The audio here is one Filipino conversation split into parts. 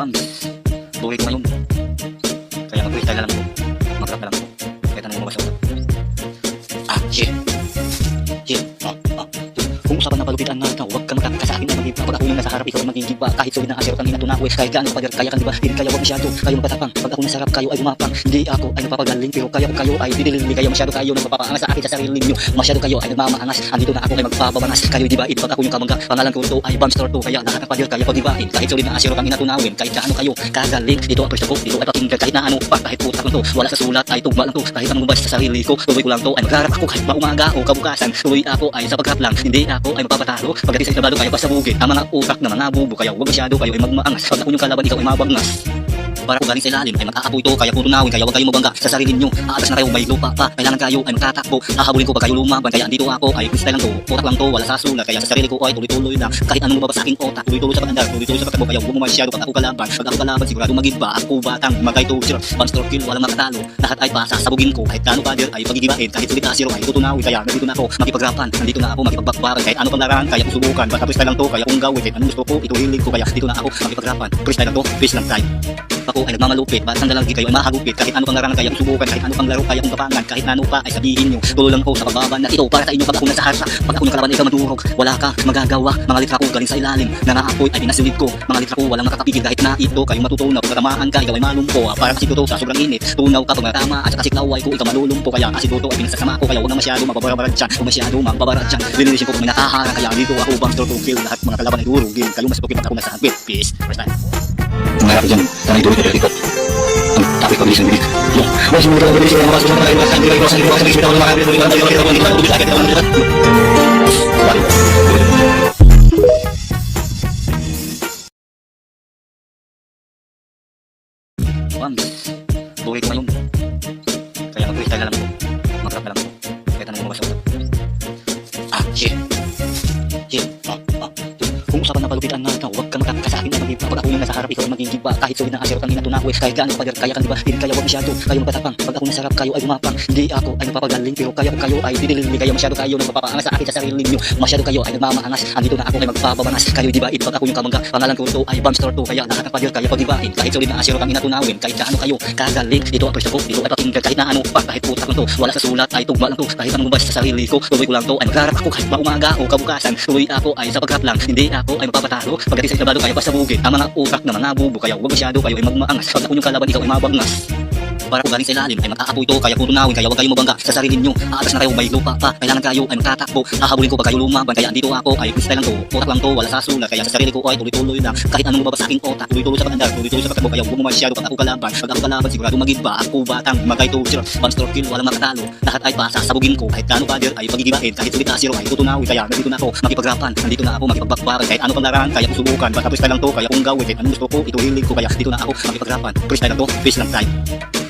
Ma'am, buhay ko ngayon. Kaya mag-freestyle na lang ako. Mag-rap na lang ako. Kahit anong lumabas ako. Shit. Kung usapan na palupitan na ikaw, huwag ka makakaka sa akin na mag-iba. Pag ako yung nasa harap, ikaw ang magiging ba. Kahit sulit na asero kang inatunako kahit gaano pa kaya kang diba, hindi kaya wag masyado. Kayo magpatapang, pag ako nasa harap, kayo ay gumapang. Hindi ako ay napapagaling, pero kayo ay didilili. Kayo masyado kayo nagpapaangas sa akin sa sarili nyo. Masyado kayo ay nagmamaangas. Andito na ako ay magpapabangas. Kayo dibain, pag ako yung kamangga. Pangalan ko to ay Bumster to. Kaya lahat ng padir kaya pag-ibain. Kahit sulit na asero kang inatunawin, kahit gaano kayo kagaling. Dito ang pwesto ko, dito ay pakinggan. Kahit na ano pa, kahit putak lang to. Wala sa sulat ay tugma lang to. Kahit anong mabas sa sarili ko, tuloy ko lang to. Ay magharap ako kahit maumaga o kabukasan. Tuloy ako ay sa pagharap lang. Hindi ako ay magpapatalo. Pagdating sa itabalo kayo pasabugin. Ang mga utak na mga bubo kaya huwag masyado kayo ay magmaangas. Pag ako yung kalaban ikaw ay mabagngas. Para ko galing sa ilalim ay mag-aapoy to. Kaya putunawin kaya huwag kayo mabangga sa sarili nyo. Aatas na kayo may lupa pa. Kailangan kayo ay magtatakbo. Hahabulin ko pag kayo lumaban. Kaya andito ako ay freestyle lang to. Utak lang to, wala sa sulat. Kaya sa sarili ko ay tuloy-tuloy lang. Kahit anong mababa sa aking otak, tuloy-tuloy sa pag-andar, tuloy-tuloy sa pagtakbo. Kaya huwag mo masyado pag ako kalaban. Pag ako kalaban sigurado mag-iba. Ako batang magay to sir. Monster kill, walang makatalo. Lahat ay pasasabugin ko. Kahit gaano padir ay pagigibain. Kahit sulit na zero ay tutunawin. Kaya nandito na ako makipagrapan. Nandito na ako makipagbakbaran. Kahit ano pang larangan kaya kong subukan. Basta freestyle lang to. Kaya kung gawin kahit anong gusto ko ito hilig ko. Kaya dito na ako makipagrapan. Freestyle lang to, face lang time. Ako ay nagmamalupit, ba't sandalagi kayo ay mahagupit. Kahit ano pang larangan kaya kong subukan, kahit ano pang laro kaya kong kapangan. Kahit ano pa ay sabihin nyo, tuloy lang ko sa pagbaban na ito para sa inyo. Pag ako nasa harsa, pag ako yung kalaban ikaw madurog, wala ka magagawa. Mga litra ko galing sa ilalim, nangaapoy ay pinasilid ko. Mga litra ko walang makakapigil kahit na ito kayo matutunaw. Pag tatamaan ka, ikaw ay malumpo. Para kasi totoo sa sobrang init, tunaw ka pag natama at saka siklaway ko, ikaw malulumpo. Kaya kasi totoo ay pinasasama ko, kaya huwag na masyado mababarad dyan. Kung masyado mababarad dyan, linisin ko kung may nakahara. Kaya dito ako Bumster to kill, lahat mga kalaban ay durugin. Kayo mas pag ako nasa hagwit, peace, first time. Mengarap dyan, karena itu tidak ikut. Tapi kau bisa sendiri. Ya, masih muda kau bisa masuk sama lain masih tidak bisa kita kita makan itu kita bisa kita kita. Ma'am, buhay ko ngayon. Kaya mag-freestyle na lang ako. Mag-rap na lang ako. Kahit anong lumabas ako. Shit. Kung usapan na palupitan na ikaw, huwag ka makakaka sa akin na mag-iba. Pag ako yung nasa harap, ikaw ang magiging ba. Kahit sulit na asero kang inatunako kahit gaano padir kaya kang diba, hindi kaya wag masyado. Kayo magpatapang, pag ako nasa harap, kayo ay gumapang. Hindi ako ay napapagaling, pero kayo ay didilili. Kaya masyado kayo nagpapaangas sa akin sa sarili nyo. Masyado kayo ay nagmamaangas. Andito na ako ay magpapabangas. Kayo dibain, pag ako yung kamangga. Pangalan ko to ay Bumster to. Kaya lahat ng padir kaya pag-ibain. Kahit sulit na asero kang inatunawin, kahit gaano kayo kagaling. Dito ang pwesto ko, dito ay pakinggan. Kahit na ano pa, kahit putak lang to. Wala sa sulat ay tugma lang to. Kahit anong mabas sa sarili ko, tuloy ko lang to. Ay magharap ako kahit maumaga o kabukasan. Tuloy ako ay sa pagharap lang. Hindi ako ay magpapatalo. Pagdating sa itabalo kaya pasabugin. Ang mga utak na mga bubo kaya huwag masyado kayo ay magmaangas. Pag ako yung kalaban ikaw ay mabagngas. Para ko galing sa ilalim ay mag-aapoy to. Kaya putunawin kaya huwag kayo mabangga sa sarili nyo. Aatas na kayo may lupa pa. Kailangan kayo ay magtatakbo. Hahabulin ko pag kayo lumaban. Kaya andito ako ay freestyle lang to. Utak lang to, wala sa sulat. Kaya sa sarili ko ay tuloy-tuloy lang. Kahit anong mababa sa aking otak, tuloy-tuloy sa pag-andar, tuloy-tuloy sa pagtakbo. Kaya huwag mo masyado pag ako kalaban. Pag ako kalaban sigurado mag-iba. Ako batang magay to sir. Monster kill, walang makatalo. Lahat ay pasasabugin ko. Kahit gaano padir ay pagigibain. Kahit sulit na zero ay tutunawin. Kaya nandito na ako makipagrapan. Nandito na ako makipagbakbaran. Kahit ano pang larangan kaya kong subukan. Basta freestyle lang to. Kaya kung gawin kahit anong gusto ko ito hilig ko. Kaya dito na ako makipagrapan. Freestyle lang to, face lang time.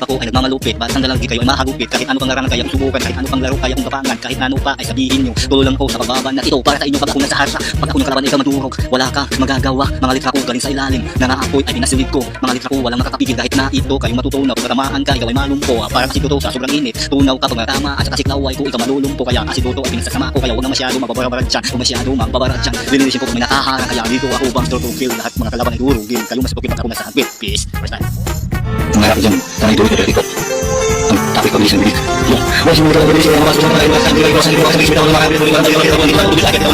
Ako ay nagmamalupit, ba't sandalagi kayo ay mahagupit. Kahit ano pang larangan kaya kong subukan, kahit ano pang laro kaya kong kapangan. Kahit ano pa ay sabihin nyo, tuloy lang ko sa pagbaban na ito para sa inyo. Pag ako nasa harsa, pag ako yung kalaban ikaw madurog, wala ka magagawa. Mga litra ko galing sa ilalim, nangaapoy ay pinasilid ko. Mga litra ko walang makakapigil kahit na ito kayo matutunaw. Pag tatamaan ka, ikaw ay malumpo. Para kasi totoo sa sobrang init, tunaw ka pag natama at saka siklaway ko, ikaw malulumpo. Kaya kasi totoo ay pinasasama ko. Kaya huwag na masyado mababarad dyan. Huwag masyado mababarad dyan. Linisin ko kung may nakahara. Kaya dito ako Bumster to kill, lahat mga kalaban ay durugin. Kayo mas pag ako nasa hagwit, peace, first time. Mengarap dyan, karena itu tidak ikut. Tapi kau bisa sendiri. Ya, masih muda kau bisa masuk sama lain masih tidak bisa kita makan itu kita makan itu kita bisa kita